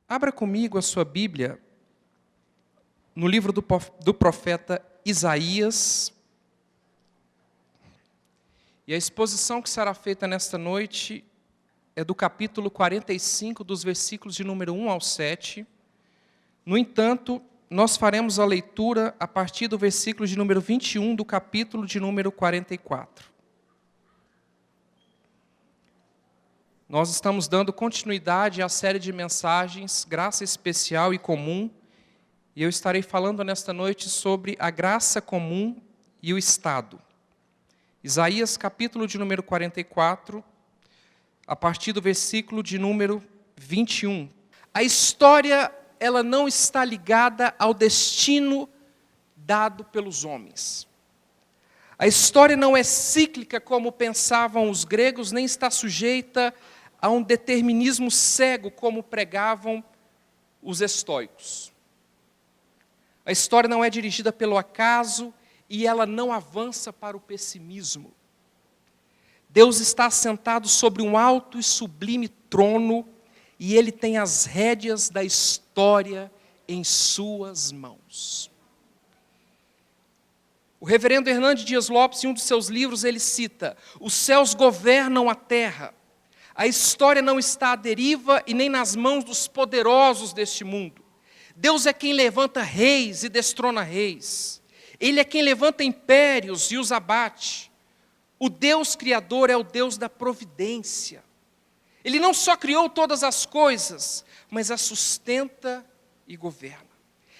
Abra comigo a sua Bíblia no livro do profeta Isaías. E a exposição que será feita nesta noite é do capítulo 45, dos versículos de número 1 ao 7. No entanto, nós faremos a leitura a partir do versículo de número 21 do capítulo de número 44. Nós estamos dando continuidade à série de mensagens Graça Especial e Comum, e eu estarei falando nesta noite sobre a graça comum e o Estado. Isaías, capítulo de número 44, a partir do versículo de número 21. A história, ela não está ligada ao destino dado pelos homens. A história não é cíclica como pensavam os gregos, nem está sujeita a um determinismo cego como pregavam os estoicos. A história não é dirigida pelo acaso e ela não avança para o pessimismo. Deus está assentado sobre um alto e sublime trono e Ele tem as rédeas da história em suas mãos. O reverendo Hernandes Dias Lopes, em um dos seus livros, ele cita: os céus governam a terra. A história não está à deriva e nem nas mãos dos poderosos deste mundo. Deus é quem levanta reis e destrona reis. Ele é quem levanta impérios e os abate. O Deus Criador é o Deus da providência. Ele não só criou todas as coisas, mas as sustenta e governa.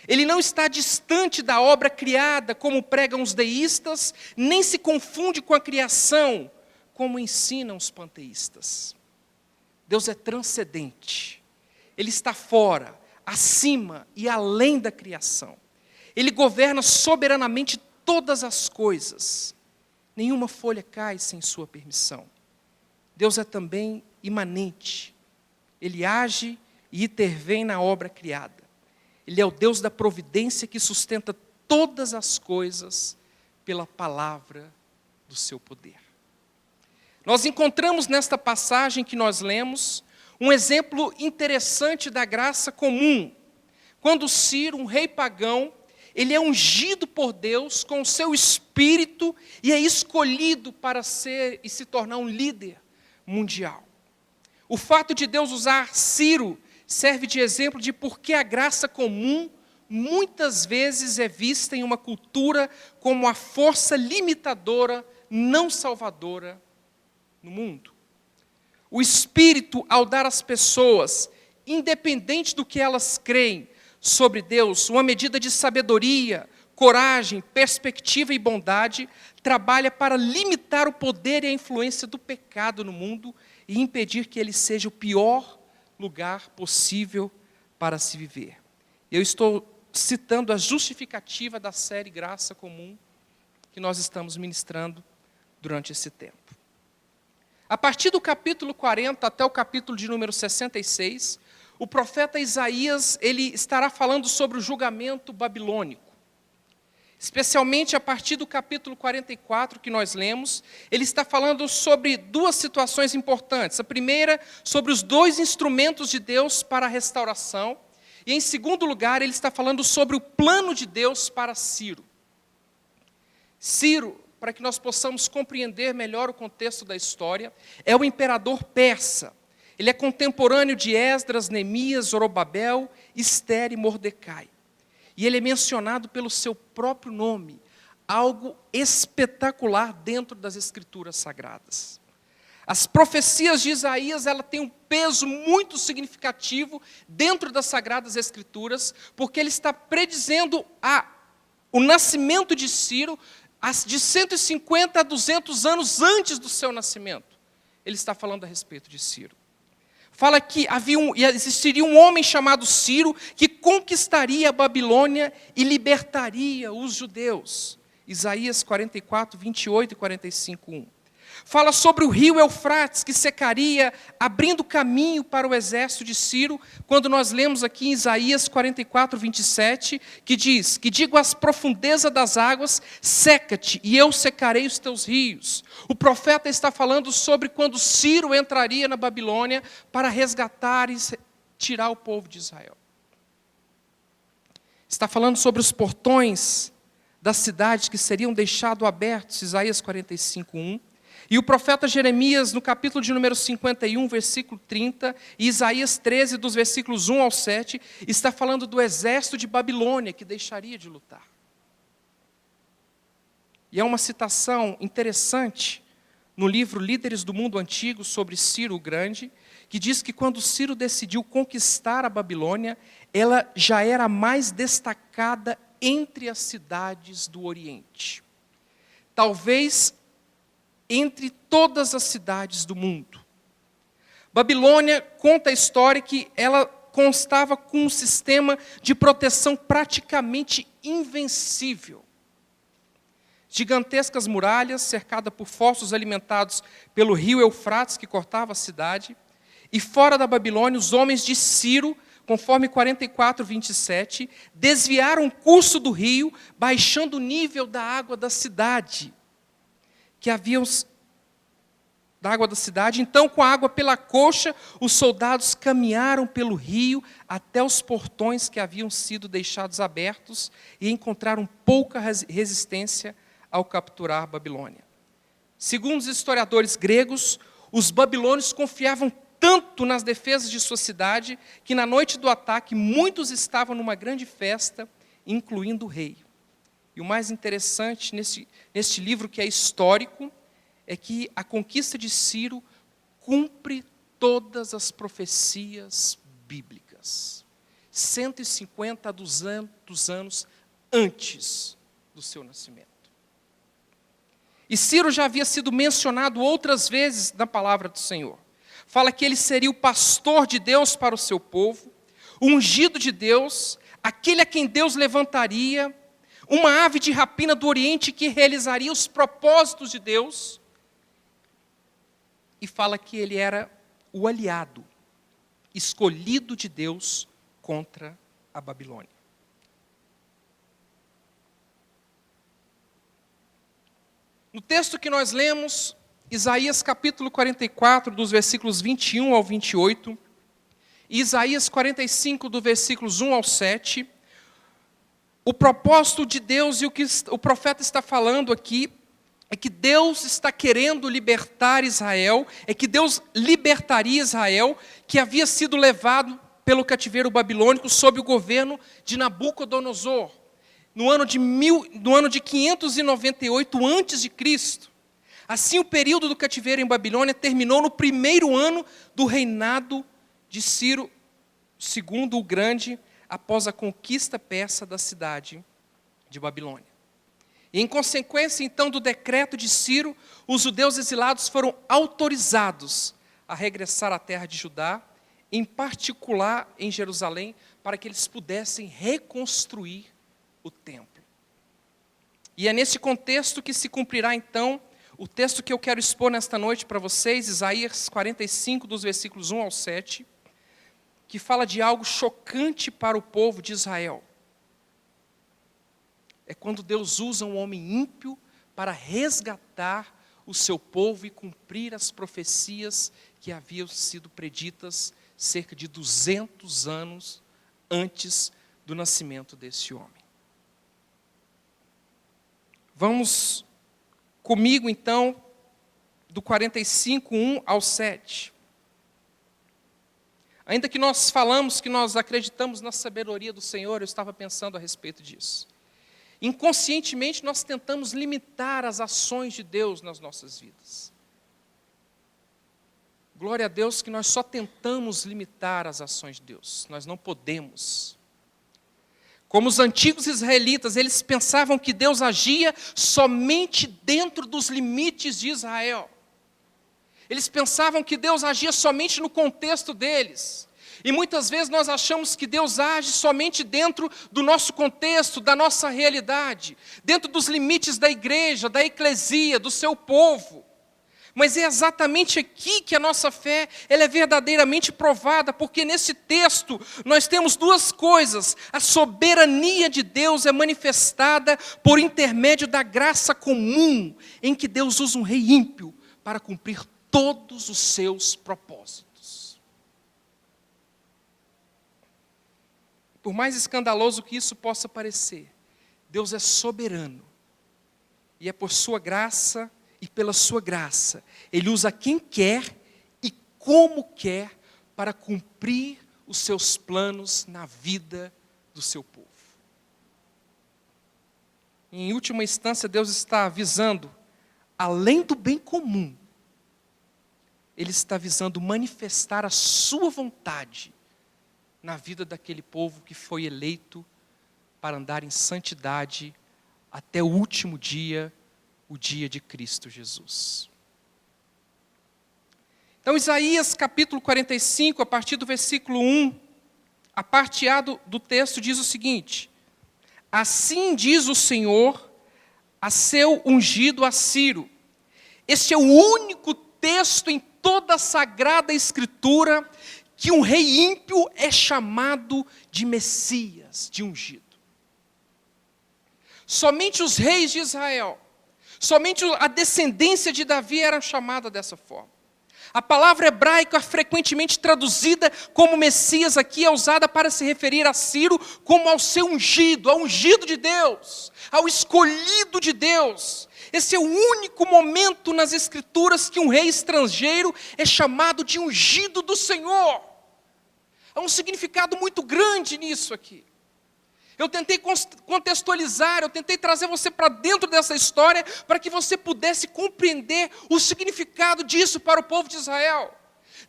Ele não está distante da obra criada, como pregam os deístas, nem se confunde com a criação, como ensinam os panteístas. Deus é transcendente. Ele está fora, acima e além da criação. Ele governa soberanamente todas as coisas. Nenhuma folha cai sem sua permissão. Deus é também imanente. Ele age e intervém na obra criada. Ele é o Deus da providência que sustenta todas as coisas pela palavra do seu poder. Nós encontramos nesta passagem que nós lemos um exemplo interessante da graça comum. Quando Ciro, um rei pagão, ele é ungido por Deus com o seu espírito e é escolhido para ser e se tornar um líder mundial. O fato de Deus usar Ciro serve de exemplo de por que a graça comum muitas vezes é vista em uma cultura como a força limitadora, não salvadora no mundo. O Espírito, ao dar às pessoas, independente do que elas creem sobre Deus, uma medida de sabedoria, coragem, perspectiva e bondade, trabalha para limitar o poder e a influência do pecado no mundo e impedir que ele seja o pior lugar possível para se viver. Eu estou citando a justificativa da série Graça Comum que nós estamos ministrando durante esse tempo. A partir do capítulo 40 até o capítulo de número 66, o profeta Isaías ele estará falando sobre o julgamento babilônico. Especialmente a partir do capítulo 44 que nós lemos, ele está falando sobre duas situações importantes. A primeira, sobre os dois instrumentos de Deus para a restauração. E em segundo lugar, ele está falando sobre o plano de Deus para Ciro. Ciro, para que nós possamos compreender melhor o contexto da história, é o imperador persa. Ele é contemporâneo de Esdras, Neemias, Zorobabel, Ester e Mordecai. E ele é mencionado pelo seu próprio nome, algo espetacular dentro das Escrituras Sagradas. As profecias de Isaías ela têm um peso muito significativo dentro das Sagradas Escrituras, porque ele está predizendo o nascimento de Ciro de 150 a 200 anos antes do seu nascimento. Ele está falando a respeito de Ciro. Fala que existiria um homem chamado Ciro que conquistaria a Babilônia e libertaria os judeus. Isaías 44, 28 e 45, 1. Fala sobre o rio Eufrates que secaria, abrindo caminho para o exército de Ciro, quando nós lemos aqui em Isaías 44, 27, que diz: que digo às profundezas das águas, seca-te, e eu secarei os teus rios. O profeta está falando sobre quando Ciro entraria na Babilônia para resgatar tirar o povo de Israel. Está falando sobre os portões das cidades que seriam deixados abertos, Isaías 45:1. E o profeta Jeremias, no capítulo de número 51, versículo 30, e Isaías 13, dos versículos 1 ao 7, está falando do exército de Babilônia, que deixaria de lutar. E é uma citação interessante no livro Líderes do Mundo Antigo, sobre Ciro o Grande, que diz que quando Ciro decidiu conquistar a Babilônia, ela já era a mais destacada entre as cidades do Oriente. Talvez entre todas as cidades do mundo. Babilônia, conta a história que ela constava com um sistema de proteção praticamente invencível. Gigantescas muralhas, cercada por fossos alimentados pelo rio Eufrates, que cortava a cidade. E fora da Babilônia, os homens de Ciro, conforme 44:27, desviaram o curso do rio, baixando o nível da água da cidade. Então, com a água pela coxa, os soldados caminharam pelo rio até os portões que haviam sido deixados abertos e encontraram pouca resistência ao capturar a Babilônia. Segundo os historiadores gregos, os babilônios confiavam tanto nas defesas de sua cidade, que na noite do ataque, muitos estavam numa grande festa, incluindo o rei. E o mais interessante neste livro, que é histórico, é que a conquista de Ciro cumpre todas as profecias bíblicas. 150 a 200 anos antes do seu nascimento. E Ciro já havia sido mencionado outras vezes na palavra do Senhor. Fala que ele seria o pastor de Deus para o seu povo, o ungido de Deus, aquele a quem Deus levantaria, uma ave de rapina do Oriente que realizaria os propósitos de Deus. E fala que ele era o aliado, escolhido de Deus contra a Babilônia. No texto que nós lemos, Isaías capítulo 44, dos versículos 21 ao 28, e Isaías 45, dos versículos 1 ao 7, o propósito de Deus e o que o profeta está falando aqui é que Deus está querendo libertar Israel, é que Deus libertaria Israel, que havia sido levado pelo cativeiro babilônico sob o governo de Nabucodonosor, no ano de 598 a.C. Assim, o período do cativeiro em Babilônia terminou no primeiro ano do reinado de Ciro II o Grande, após a conquista persa da cidade de Babilônia. E, em consequência, então, do decreto de Ciro, os judeus exilados foram autorizados a regressar à terra de Judá, em particular em Jerusalém, para que eles pudessem reconstruir o templo. E é nesse contexto que se cumprirá, então, o texto que eu quero expor nesta noite para vocês, Isaías 45, dos versículos 1 ao 7, que fala de algo chocante para o povo de Israel. É quando Deus usa um homem ímpio para resgatar o seu povo e cumprir as profecias que haviam sido preditas cerca de 200 anos antes do nascimento desse homem. Vamos comigo, então, do 45, 1 ao 7. Ainda que nós falamos que nós acreditamos na sabedoria do Senhor, eu estava pensando a respeito disso. Inconscientemente, nós tentamos limitar as ações de Deus nas nossas vidas. Glória a Deus que nós só tentamos limitar as ações de Deus. Nós não podemos. Como os antigos israelitas, eles pensavam que Deus agia somente dentro dos limites de Israel. Eles pensavam que Deus agia somente no contexto deles. E muitas vezes nós achamos que Deus age somente dentro do nosso contexto, da nossa realidade, dentro dos limites da igreja, da eclesia, do seu povo. Mas é exatamente aqui que a nossa fé ela é verdadeiramente provada, porque nesse texto nós temos duas coisas. A soberania de Deus é manifestada por intermédio da graça comum, em que Deus usa um rei ímpio para cumprir todos os seus propósitos. por mais escandaloso que isso possa parecer, Deus é soberano. E é por sua graça e pela sua graça, Ele usa quem quer e como quer para cumprir os seus planos na vida do seu povo. Em última instância, Deus está visando, além do bem comum, Ele está visando manifestar a sua vontade na vida daquele povo que foi eleito para andar em santidade até o último dia, o dia de Cristo Jesus. Então, Isaías capítulo 45, a partir do versículo 1, a parte A do texto diz o seguinte: assim diz o Senhor a seu ungido a Ciro. Este é o único texto em toda a Sagrada Escritura que um rei ímpio é chamado de Messias, de ungido. Somente os reis de Israel, somente a descendência de Davi era chamada dessa forma. A palavra hebraica frequentemente traduzida como Messias aqui é usada para se referir a Ciro como ao seu ungido, ao ungido de Deus, ao escolhido de Deus. Esse é o único momento nas Escrituras que um rei estrangeiro é chamado de ungido do Senhor. Há um significado muito grande nisso aqui. Eu tentei contextualizar, eu tentei trazer você para dentro dessa história, para que você pudesse compreender o significado disso para o povo de Israel.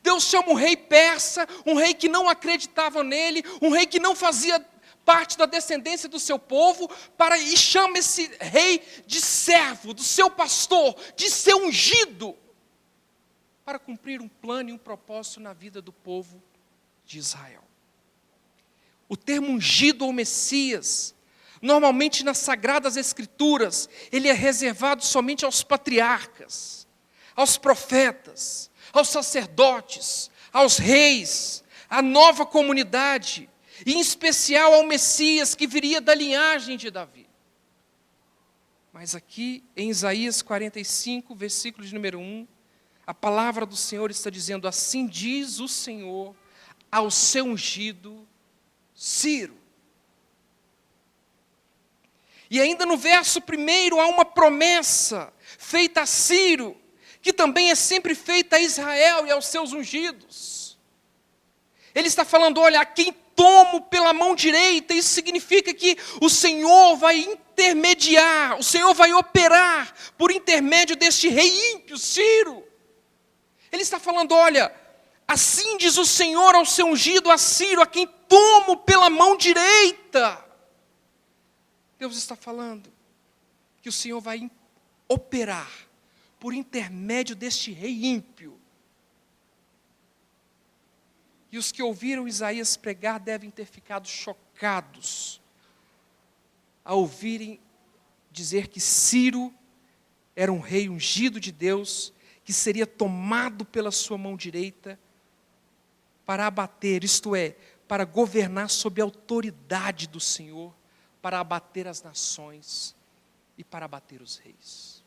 Deus chama um rei persa, um rei que não acreditava nele, um rei que não fazia parte da descendência do seu povo, e chama esse rei de servo, do seu pastor, de seu ungido, para cumprir um plano e um propósito na vida do povo de Israel. O termo ungido ou Messias, normalmente nas Sagradas Escrituras, ele é reservado somente aos patriarcas, aos profetas, aos sacerdotes, aos reis, à nova comunidade, e em especial ao Messias que viria da linhagem de Davi. Mas aqui em Isaías 45, versículo de número 1, a palavra do Senhor está dizendo: assim diz o Senhor ao seu ungido Ciro. E ainda no verso 1 há uma promessa feita a Ciro, que também é sempre feita a Israel e aos seus ungidos. Ele está falando: olha, a quem tomo pela mão direita. Isso significa que o Senhor vai intermediar, o Senhor vai operar por intermédio deste rei ímpio, Ciro. Ele está falando: olha, assim diz o Senhor ao seu ungido, a Ciro, a quem tomo pela mão direita. Deus está falando que o Senhor vai operar por intermédio deste rei ímpio. E os que ouviram Isaías pregar devem ter ficado chocados ao ouvirem dizer que Ciro era um rei ungido de Deus, que seria tomado pela sua mão direita para abater, isto é, para governar sob a autoridade do Senhor, para abater as nações e para abater os reis.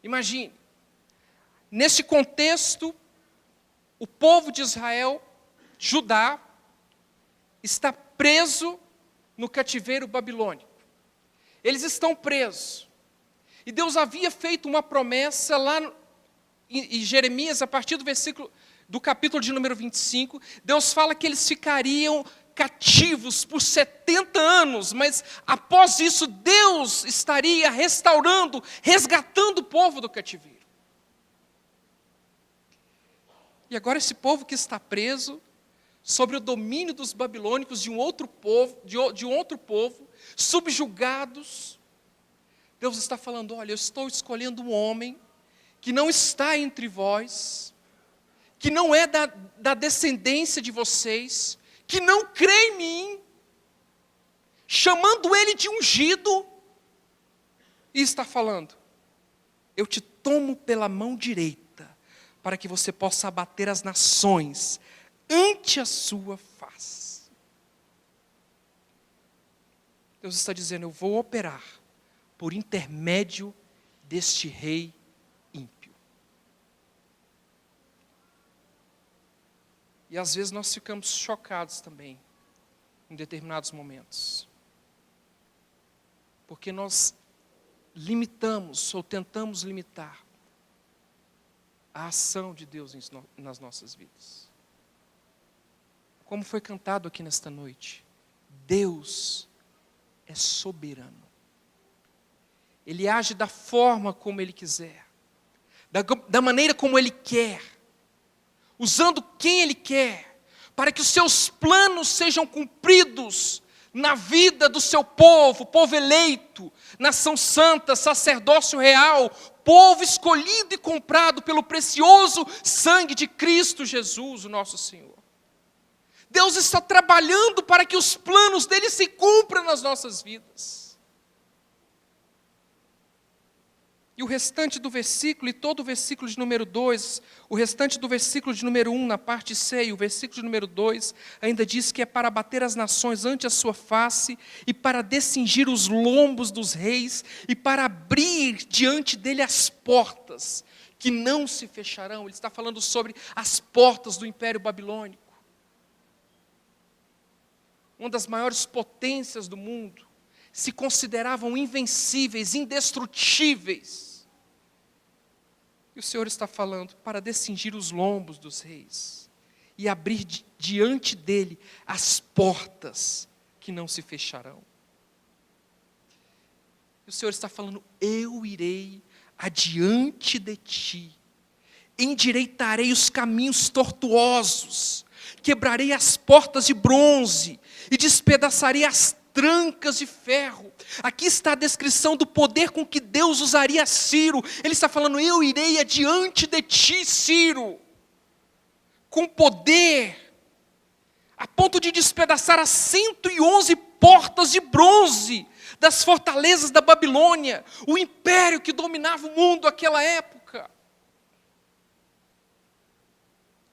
Imagine, nesse contexto, o povo de Israel, Judá, está preso no cativeiro babilônico. Eles estão presos. E Deus havia feito uma promessa lá em Jeremias, a partir do capítulo de número 25, Deus fala que eles ficariam cativos por 70 anos, mas após isso Deus estaria restaurando, resgatando o povo do cativeiro. E agora esse povo que está preso, sobre o domínio dos babilônicos de um outro povo, subjugados, Deus está falando: olha, eu estou escolhendo um homem que não está entre vós, que não é da descendência de vocês, que não crê em mim, chamando ele de ungido, e está falando: eu te tomo pela mão direita, para que você possa abater as nações ante a sua face. Deus está dizendo: eu vou operar por intermédio deste rei ímpio. E às vezes nós ficamos chocados também em determinados momentos. Porque nós limitamos ou tentamos limitar a ação de Deus nas nossas vidas. Como foi cantado aqui nesta noite, Deus é soberano. Ele age da forma como Ele quiser, da maneira como Ele quer, usando quem Ele quer, para que os seus planos sejam cumpridos na vida do seu povo, povo eleito, nação santa, sacerdócio real, povo escolhido e comprado pelo precioso sangue de Cristo Jesus, o nosso Senhor. Deus está trabalhando para que os planos dele se cumpram nas nossas vidas. E o restante do versículo, e todo o versículo de número 2, o restante do versículo de número 1, na parte C, e o versículo de número 2, ainda diz que é para bater as nações ante a sua face, e para descingir os lombos dos reis, e para abrir diante dele as portas, que não se fecharão. Ele está falando sobre as portas do Império Babilônico. Uma das maiores potências do mundo, se consideravam invencíveis, indestrutíveis. E o Senhor está falando para descingir os lombos dos reis e abrir diante dele as portas que não se fecharão. E o Senhor está falando, eu irei adiante de ti, endireitarei os caminhos tortuosos, quebrarei as portas de bronze e despedaçarei as trancas de ferro. Aqui está a descrição do poder com que Deus usaria Ciro. Ele está falando, eu irei adiante de ti, Ciro, com poder, a ponto de despedaçar as 111 portas de bronze das fortalezas da Babilônia, o império que dominava o mundo naquela época.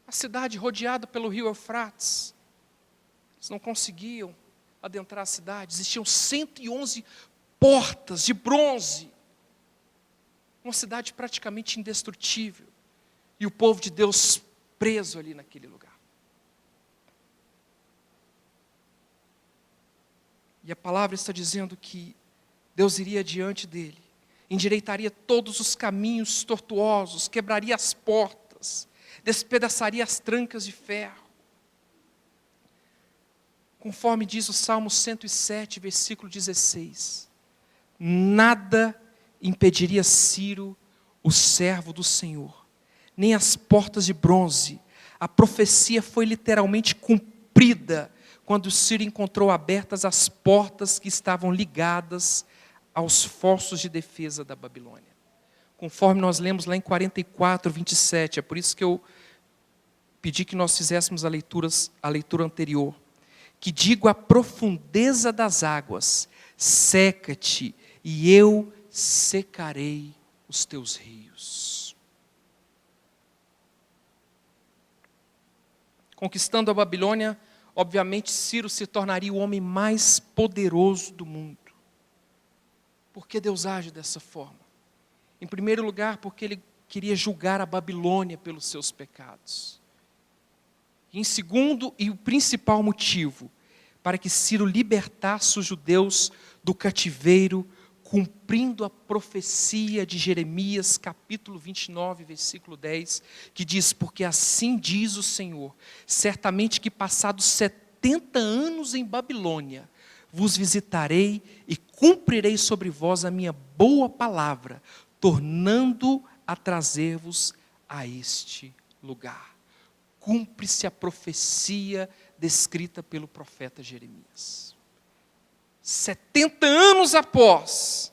A cidade rodeada pelo rio Eufrates, eles não conseguiam adentrar a cidade, existiam 111 portas de bronze, uma cidade praticamente indestrutível, e o povo de Deus preso ali naquele lugar. E a palavra está dizendo que Deus iria diante dele, endireitaria todos os caminhos tortuosos, quebraria as portas, despedaçaria as trancas de ferro. Conforme diz o Salmo 107, versículo 16, nada impediria Ciro, o servo do Senhor, nem as portas de bronze. A profecia foi literalmente cumprida quando Ciro encontrou abertas as portas que estavam ligadas aos forços de defesa da Babilônia. Conforme nós lemos lá em 44, 27, é por isso que eu pedi que nós fizéssemos a leitura anterior. Que digo a profundeza das águas, seca-te, e eu secarei os teus rios. Conquistando a Babilônia, obviamente Ciro se tornaria o homem mais poderoso do mundo. Por que Deus age dessa forma? Em primeiro lugar, porque Ele queria julgar a Babilônia pelos seus pecados. Em segundo e o principal motivo, para que Ciro libertasse os judeus do cativeiro, cumprindo a profecia de Jeremias, capítulo 29, versículo 10, que diz, porque assim diz o Senhor, certamente que passados 70 anos em Babilônia, vos visitarei e cumprirei sobre vós a minha boa palavra, tornando a trazer-vos a este lugar. Cumpre-se a profecia descrita pelo profeta Jeremias. 70 anos após,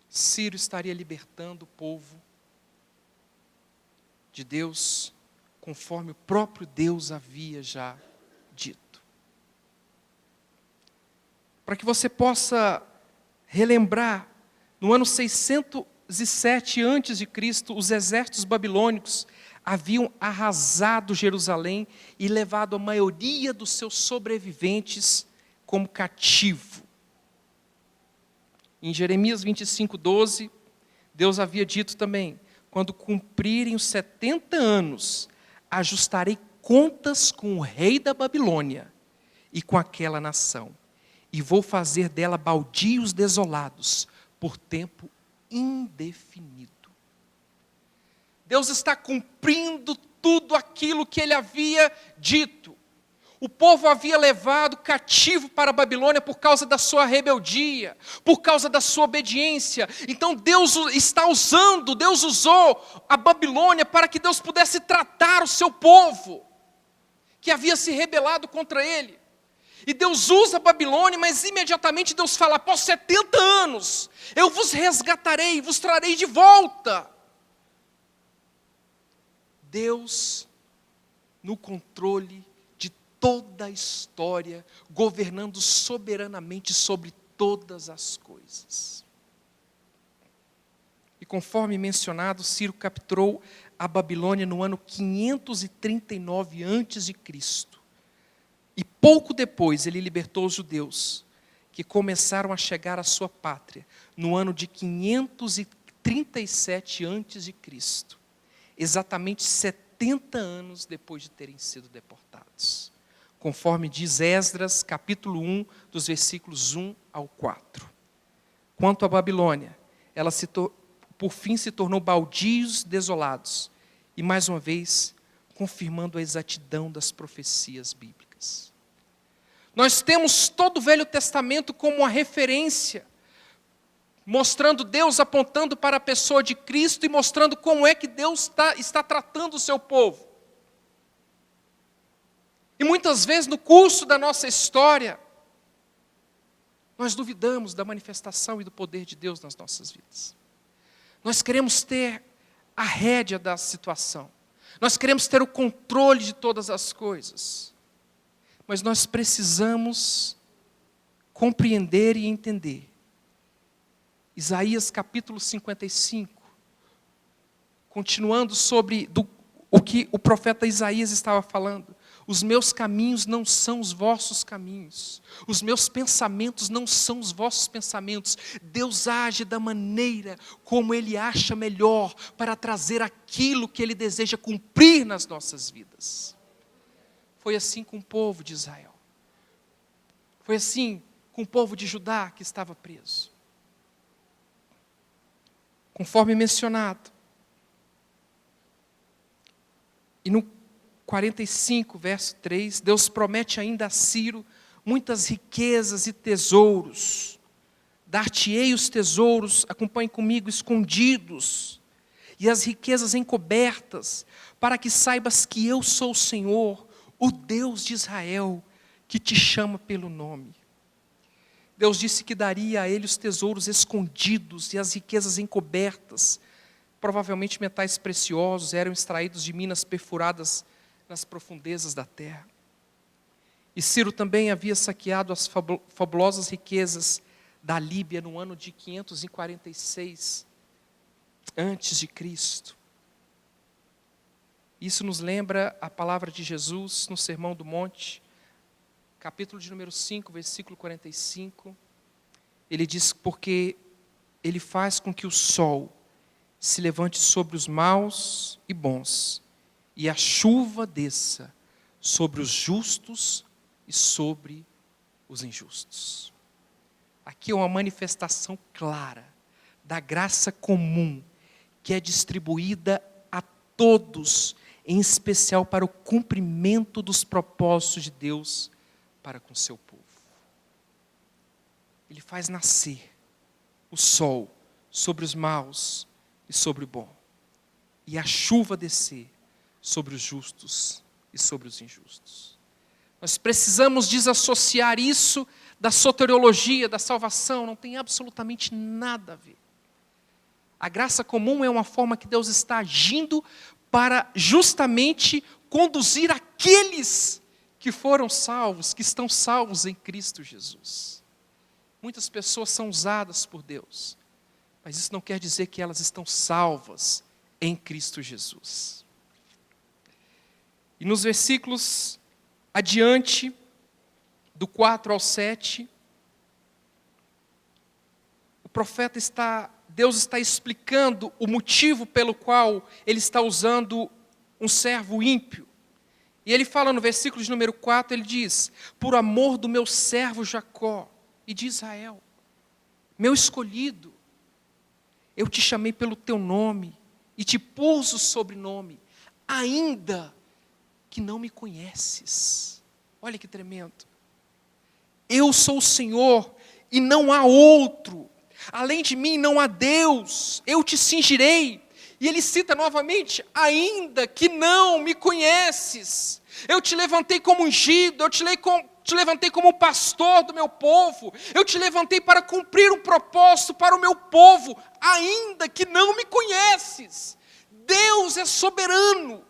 Ciro estaria libertando o povo de Deus, conforme o próprio Deus havia já dito. Para que você possa relembrar, no ano 607 a.C., os exércitos babilônicos haviam arrasado Jerusalém e levado a maioria dos seus sobreviventes como cativo. Em Jeremias 25:12, Deus havia dito também, quando cumprirem os 70 anos, ajustarei contas com o rei da Babilônia e com aquela nação, e vou fazer dela baldios desolados por tempo indefinido. Deus está cumprindo tudo aquilo que ele havia dito. O povo havia levado cativo para a Babilônia por causa da sua rebeldia, por causa da sua obediência. Então Deus usou a Babilônia para que Deus pudesse tratar o seu povo, que havia se rebelado contra ele. E Deus usa a Babilônia, mas imediatamente Deus fala: após 70 anos, eu vos resgatarei, vos trarei de volta. Deus no controle de toda a história, governando soberanamente sobre todas as coisas. E conforme mencionado, Ciro capturou a Babilônia no ano 539 a.C. E pouco depois ele libertou os judeus, que começaram a chegar à sua pátria, no ano de 537 a.C., exatamente 70 anos depois de terem sido deportados. Conforme diz Esdras, capítulo 1, dos versículos 1 ao 4. Quanto à Babilônia, ela por fim se tornou baldios desolados, e mais uma vez, confirmando a exatidão das profecias bíblicas. Nós temos todo o Velho Testamento como uma referência, mostrando Deus apontando para a pessoa de Cristo e mostrando como é que Deus está tratando o seu povo. E muitas vezes no curso da nossa história, nós duvidamos da manifestação e do poder de Deus nas nossas vidas. Nós queremos ter a rédea da situação. Nós queremos ter o controle de todas as coisas. Mas nós precisamos compreender e entender. Isaías capítulo 55, continuando sobre o que o profeta Isaías estava falando. Os meus caminhos não são os vossos caminhos. Os meus pensamentos não são os vossos pensamentos. Deus age da maneira como Ele acha melhor para trazer aquilo que Ele deseja cumprir nas nossas vidas. Foi assim com o povo de Israel. Foi assim com o povo de Judá que estava preso. Conforme mencionado. E no 45, verso 3, Deus promete ainda a Ciro muitas riquezas e tesouros. Dar-te-ei os tesouros, acompanhe comigo, escondidos, e as riquezas encobertas, para que saibas que eu sou o Senhor, o Deus de Israel, que te chama pelo nome. Deus disse que daria a ele os tesouros escondidos e as riquezas encobertas. Provavelmente metais preciosos eram extraídos de minas perfuradas nas profundezas da terra. E Ciro também havia saqueado as fabulosas riquezas da Líbia no ano de 546 a.C. Isso nos lembra a palavra de Jesus no Sermão do Monte, capítulo de número 5, versículo 45. Ele diz: porque Ele faz com que o sol se levante sobre os maus e bons, e a chuva desça sobre os justos e sobre os injustos. Aqui é uma manifestação clara da graça comum que é distribuída a todos, em especial para o cumprimento dos propósitos de Deus para com seu povo. Ele faz nascer o sol sobre os maus e sobre o bom, e a chuva descer sobre os justos e sobre os injustos. Nós precisamos desassociar isso da soteriologia, da salvação. Não tem absolutamente nada a ver. A graça comum é uma forma que Deus está agindo para justamente conduzir aqueles que foram salvos, que estão salvos em Cristo Jesus. Muitas pessoas são usadas por Deus, mas isso não quer dizer que elas estão salvas em Cristo Jesus. E nos versículos adiante, do 4 ao 7, Deus está explicando o motivo pelo qual Ele está usando um servo ímpio. E ele fala no versículo de número 4, ele diz: por amor do meu servo Jacó e de Israel, meu escolhido, eu te chamei pelo teu nome e te pus o sobrenome, ainda que não me conheces. Olha que tremendo. Eu sou o Senhor e não há outro. Além de mim não há Deus. Eu te cingirei. E ele cita novamente: ainda que não me conheces. Eu te levantei como ungido. Eu te levantei como pastor do meu povo. Eu te levantei para cumprir um propósito para o meu povo. Ainda que não me conheces. Deus é soberano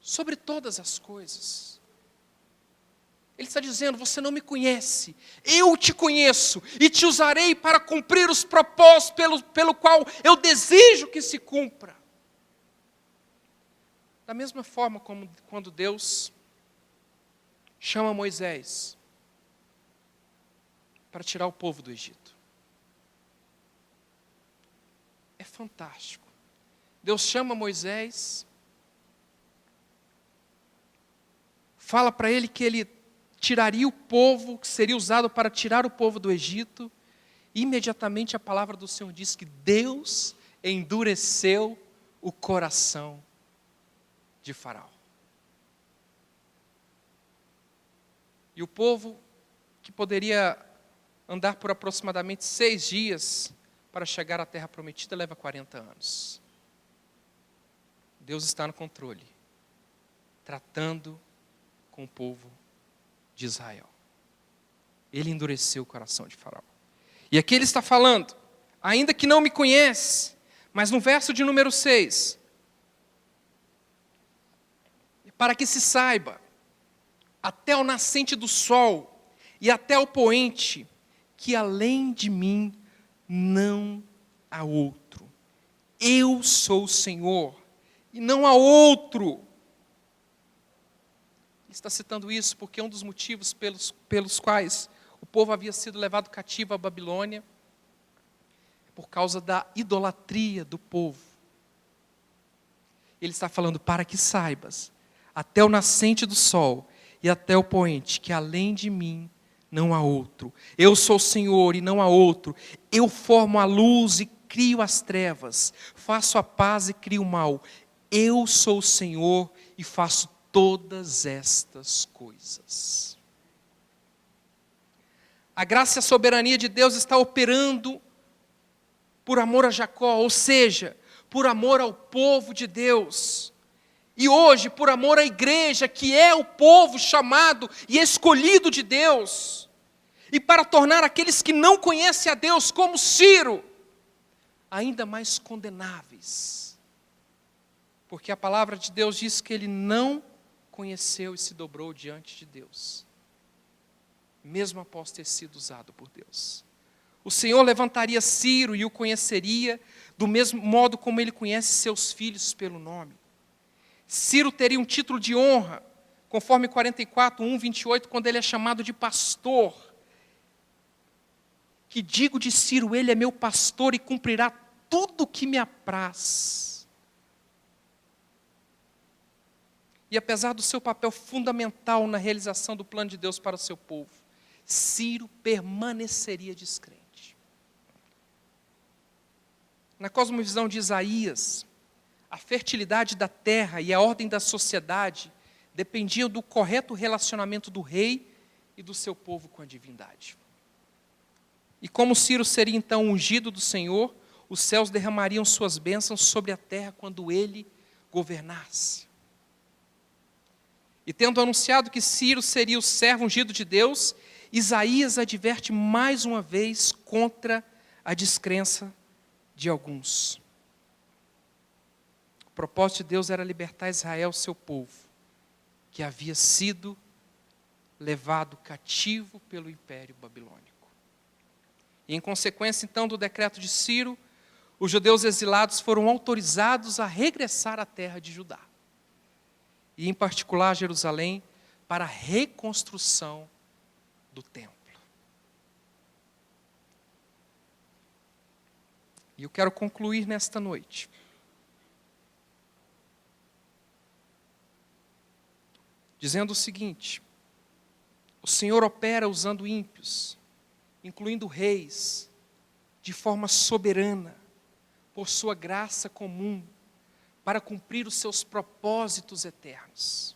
sobre todas as coisas. Ele está dizendo: você não me conhece, eu te conheço e te usarei para cumprir os propósitos pelo qual eu desejo que se cumpra. Da mesma forma como quando Deus chama Moisés para tirar o povo do Egito. É fantástico. Deus chama Moisés, fala para ele que ele tiraria o povo, que seria usado para tirar o povo do Egito. E imediatamente a palavra do Senhor diz que Deus endureceu o coração de Faraó. E o povo, que poderia andar por aproximadamente 6 dias para chegar à terra prometida, leva 40 anos. Deus está no controle, tratando com o povo de Israel. Ele endureceu o coração de Faraó. E aqui ele está falando: ainda que não me conhece, mas no verso de número 6, para que se saiba, até o nascente do sol e até o poente, que além de mim não há outro. Eu sou o Senhor e não há outro. Está citando isso porque um dos motivos pelos quais o povo havia sido levado cativo à Babilônia é por causa da idolatria do povo. Ele está falando: para que saibas, até o nascente do sol e até o poente, que além de mim não há outro. Eu sou o Senhor e não há outro. Eu formo a luz e crio as trevas. Faço a paz e crio o mal. Eu sou o Senhor e faço todas estas coisas. A graça e a soberania de Deus está operando por amor a Jacó, ou seja, por amor ao povo de Deus. E hoje, por amor à igreja, que é o povo chamado e escolhido de Deus. E para tornar aqueles que não conhecem a Deus, como Ciro, ainda mais condenáveis. Porque a palavra de Deus diz que ele não conheceu e se dobrou diante de Deus, mesmo após ter sido usado por Deus. O Senhor levantaria Ciro e o conheceria do mesmo modo como ele conhece seus filhos pelo nome. Ciro teria um título de honra, conforme 44:1-28, quando ele é chamado de pastor. Que digo de Ciro: ele é meu pastor e cumprirá tudo o que me apraz. E apesar do seu papel fundamental na realização do plano de Deus para o seu povo, Ciro permaneceria descrente. Na cosmovisão de Isaías, a fertilidade da terra e a ordem da sociedade dependiam do correto relacionamento do rei e do seu povo com a divindade. E como Ciro seria então ungido do Senhor, os céus derramariam suas bênçãos sobre a terra quando ele governasse. E tendo anunciado que Ciro seria o servo ungido de Deus, Isaías adverte mais uma vez contra a descrença de alguns. O propósito de Deus era libertar Israel, seu povo, que havia sido levado cativo pelo Império Babilônico. E em consequência, então, do decreto de Ciro, os judeus exilados foram autorizados a regressar à terra de Judá. E em particular a Jerusalém, para a reconstrução do templo. E eu quero concluir nesta noite dizendo o seguinte: o Senhor opera usando ímpios, incluindo reis, de forma soberana, por sua graça comum, para cumprir os seus propósitos eternos.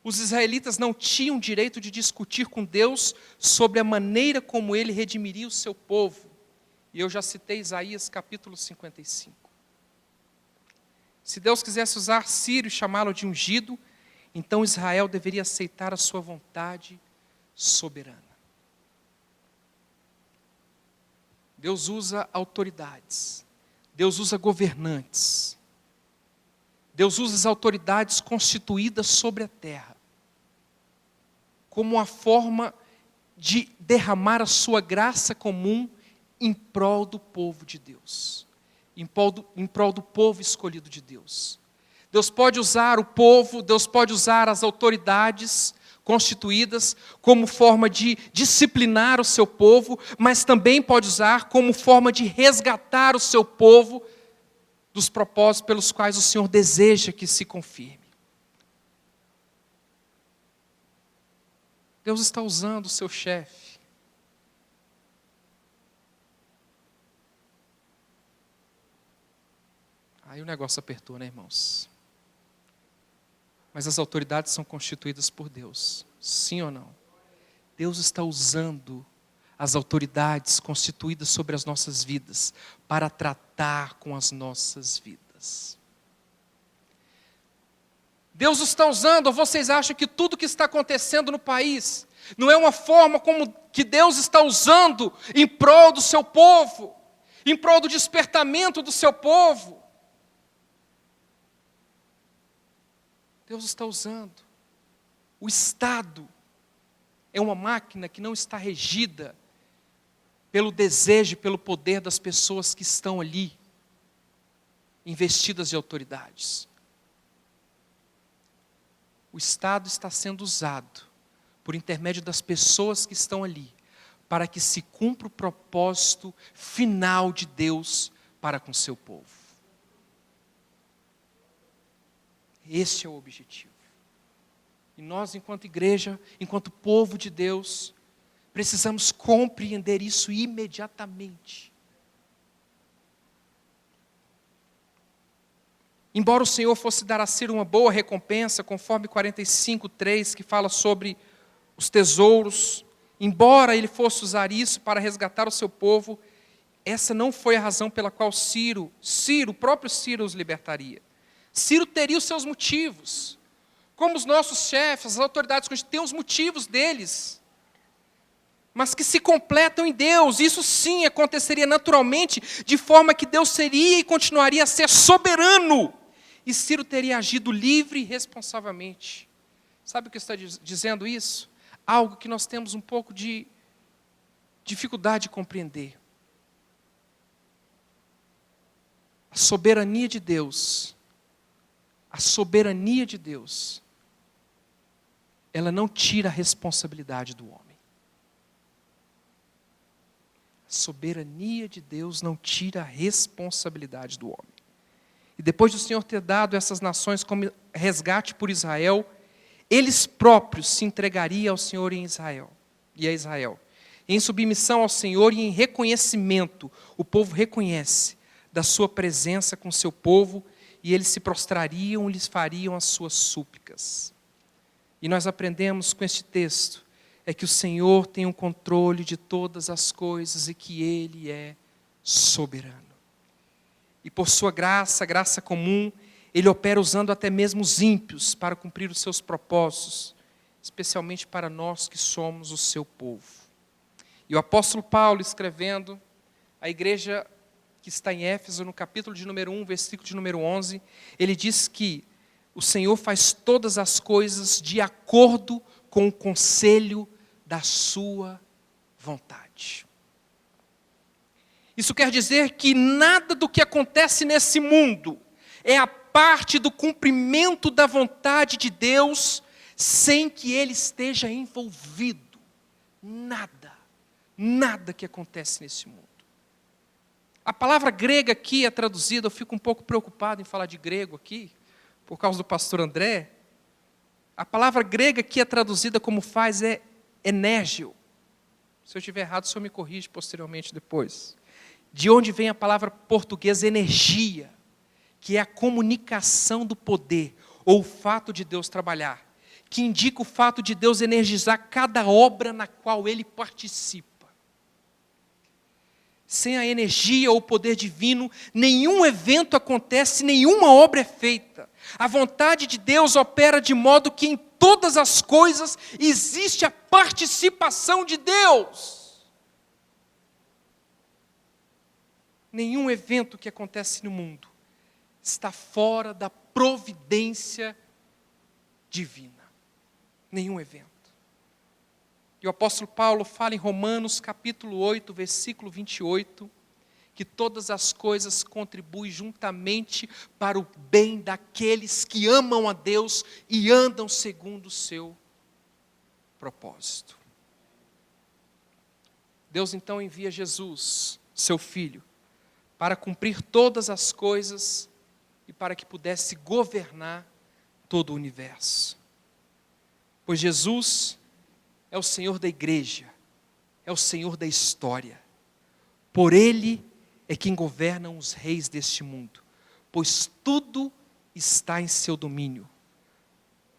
Os israelitas não tinham direito de discutir com Deus sobre a maneira como Ele redimiria o seu povo. E eu já citei Isaías capítulo 55. Se Deus quisesse usar Ciro e chamá-lo de ungido, então Israel deveria aceitar a sua vontade soberana. Deus usa autoridades, Deus usa governantes, Deus usa as autoridades constituídas sobre a terra como uma forma de derramar a sua graça comum em prol do povo de Deus, em prol do povo escolhido de Deus. Deus pode usar o povo, Deus pode usar as autoridades constituídas como forma de disciplinar o seu povo, mas também pode usar como forma de resgatar o seu povo dos propósitos pelos quais o Senhor deseja que se confirme. Deus está usando o seu chefe. Aí o negócio apertou, né, irmãos? Mas as autoridades são constituídas por Deus, sim ou não? Deus está usando as autoridades constituídas sobre as nossas vidas para tratar com as nossas vidas. Deus está usando, ou vocês acham que tudo que está acontecendo no país não é uma forma como que Deus está usando em prol do seu povo, em prol do despertamento do seu povo? Deus está usando. O Estado é uma máquina que não está regida pelo desejo, pelo poder das pessoas que estão ali, investidas de autoridades. O Estado está sendo usado por intermédio das pessoas que estão ali, para que se cumpra o propósito final de Deus para com seu povo. Esse é o objetivo. E nós, enquanto igreja, enquanto povo de Deus, precisamos compreender isso imediatamente. Embora o Senhor fosse dar a Ciro uma boa recompensa, conforme 45:3, que fala sobre os tesouros, embora ele fosse usar isso para resgatar o seu povo, essa não foi a razão pela qual o próprio Ciro os libertaria. Ciro teria os seus motivos. Como os nossos chefes, as autoridades, têm os motivos deles, mas que se completam em Deus. Isso sim aconteceria naturalmente, de forma que Deus seria e continuaria a ser soberano. E Ciro teria agido livre e responsavelmente. Sabe o que está dizendo isso? Algo que nós temos um pouco de dificuldade de compreender. A soberania de Deus, ela não tira a responsabilidade do homem. A soberania de Deus não tira a responsabilidade do homem. E depois do Senhor ter dado essas nações como resgate por Israel, eles próprios se entregariam ao Senhor e a Israel. Em submissão ao Senhor e em reconhecimento, o povo reconhece da sua presença com seu povo, e eles se prostrariam e lhes fariam as suas súplicas. E nós aprendemos com este texto, é que o Senhor tem o controle de todas as coisas e que Ele é soberano. E por sua graça comum, Ele opera usando até mesmo os ímpios para cumprir os seus propósitos, especialmente para nós que somos o seu povo. E o apóstolo Paulo, escrevendo à igreja que está em Éfeso, no capítulo de número 1, versículo de número 11, ele diz que o Senhor faz todas as coisas de acordo com o conselho da sua vontade. Isso quer dizer que nada do que acontece nesse mundo é a parte do cumprimento da vontade de Deus sem que Ele esteja envolvido. Nada que acontece nesse mundo. A palavra grega aqui é traduzida, eu fico um pouco preocupado em falar de grego aqui, por causa do pastor André, A palavra grega que é traduzida como faz é enérgio. Se eu estiver errado, o senhor me corrige posteriormente depois. De onde vem a palavra portuguesa energia, que é a comunicação do poder, ou o fato de Deus trabalhar, que indica o fato de Deus energizar cada obra na qual Ele participa. Sem a energia ou o poder divino, nenhum evento acontece, nenhuma obra é feita. A vontade de Deus opera de modo que em todas as coisas existe a participação de Deus. Nenhum evento que acontece no mundo está fora da providência divina. Nenhum evento. E o apóstolo Paulo fala em Romanos capítulo 8, versículo 28, que todas as coisas contribuem juntamente para o bem daqueles que amam a Deus e andam segundo o seu propósito. Deus então envia Jesus, seu Filho, para cumprir todas as coisas e para que pudesse governar todo o universo. Pois Jesus é o Senhor da igreja, é o Senhor da história. Por Ele é quem governam os reis deste mundo, pois tudo está em seu domínio.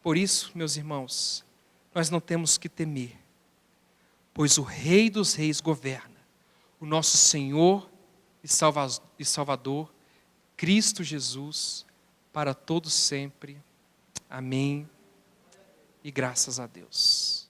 Por isso, meus irmãos, nós não temos que temer, pois o Rei dos Reis governa, o nosso Senhor e Salvador, Cristo Jesus, para todos sempre. Amém. E graças a Deus.